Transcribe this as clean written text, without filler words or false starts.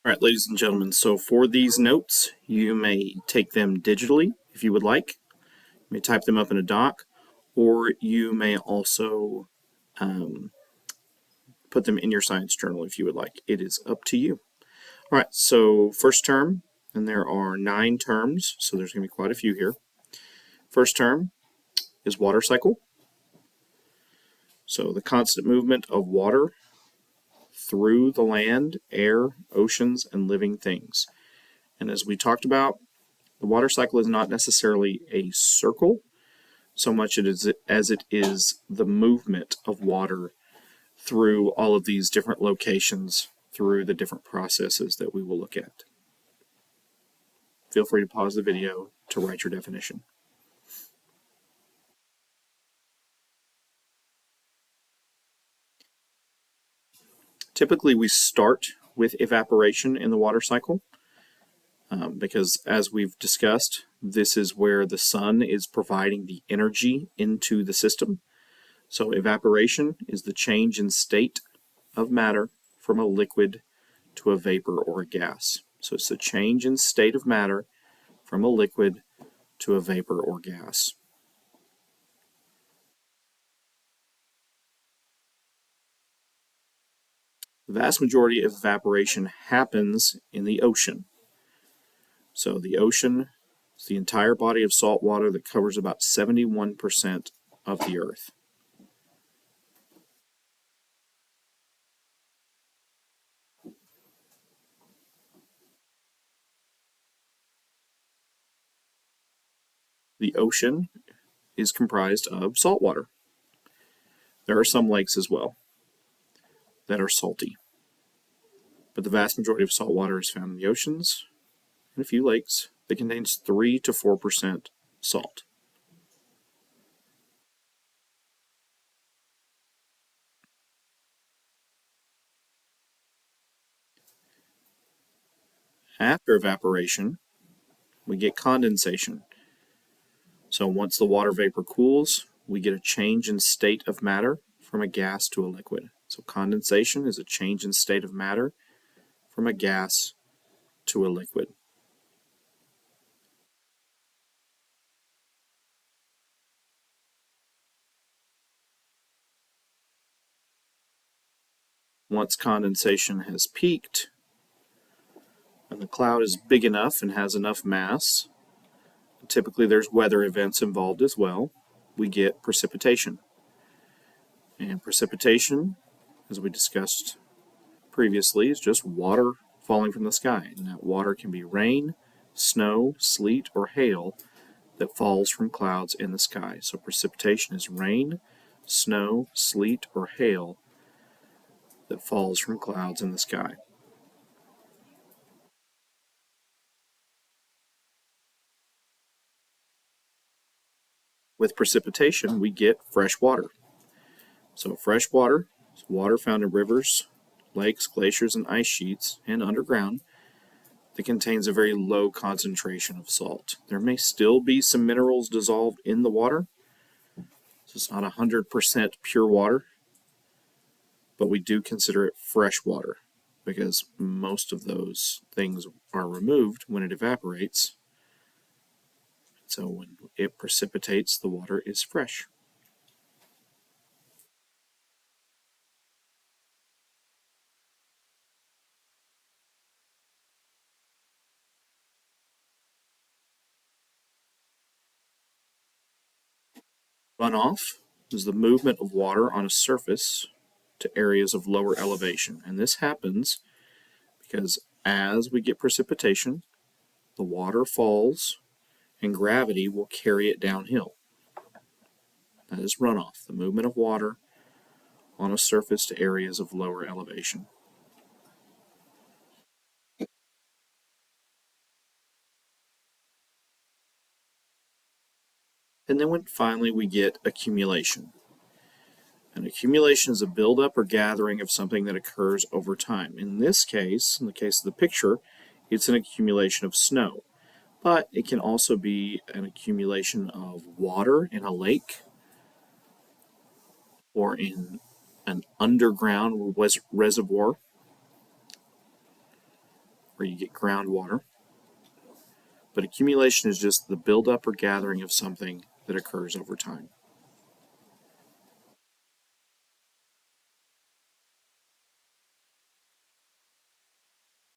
All right, ladies and gentlemen, so for these notes, you may take them digitally if you would like. You may type them up in a doc, or you may also put them in your science journal if you would like. It is up to you. All right, so first term, and there are 9 terms, so there's going to be quite a few here. First term is water cycle. So the constant movement of water through the land, air, oceans, and living things. And as we talked about, the water cycle is not necessarily a circle so much as it is the movement of water through all of these different locations through the different processes that we will look at. Feel free to pause the video to write your definition. Typically, we start with evaporation in the water cycle because, as we've discussed, this is where the sun is providing the energy into the system. So evaporation is the change in state of matter from a liquid to a vapor or a gas. So it's the change in state of matter from a liquid to a vapor or gas. The vast majority of evaporation happens in the ocean. So the ocean is the entire body of salt water that covers about 71% of the earth. The ocean is comprised of salt water. There are some lakes as well that are salty, but the vast majority of salt water is found in the oceans and a few lakes that contains 3 to 4% salt. After evaporation, we get condensation. So once the water vapor cools, we get a change in state of matter from a gas to a liquid. So condensation is a change in state of matter from a gas to a liquid. Once condensation has peaked, and the cloud is big enough and has enough mass, typically there's weather events involved as well, we get precipitation. And precipitation, as we discussed previously, is just water falling from the sky. And that water can be rain, snow, sleet, or hail that falls from clouds in the sky. So precipitation is rain, snow, sleet, or hail that falls from clouds in the sky. With precipitation, we get fresh water. So fresh water is water found in rivers, lakes, glaciers, and ice sheets, and underground that contains a very low concentration of salt. There may still be some minerals dissolved in the water, so it's not 100% pure water, but we do consider it fresh water because most of those things are removed when it evaporates. So when it precipitates, the water is fresh. Runoff is the movement of water on a surface to areas of lower elevation. And this happens because as we get precipitation, the water falls and gravity will carry it downhill. That is runoff, the movement of water on a surface to areas of lower elevation. And then finally we get accumulation. And accumulation is a buildup or gathering of something that occurs over time. In this case, in the case of the picture, it's an accumulation of snow. But it can also be an accumulation of water in a lake or in an underground reservoir. where you get groundwater. But accumulation is just the buildup or gathering of something that occurs over time.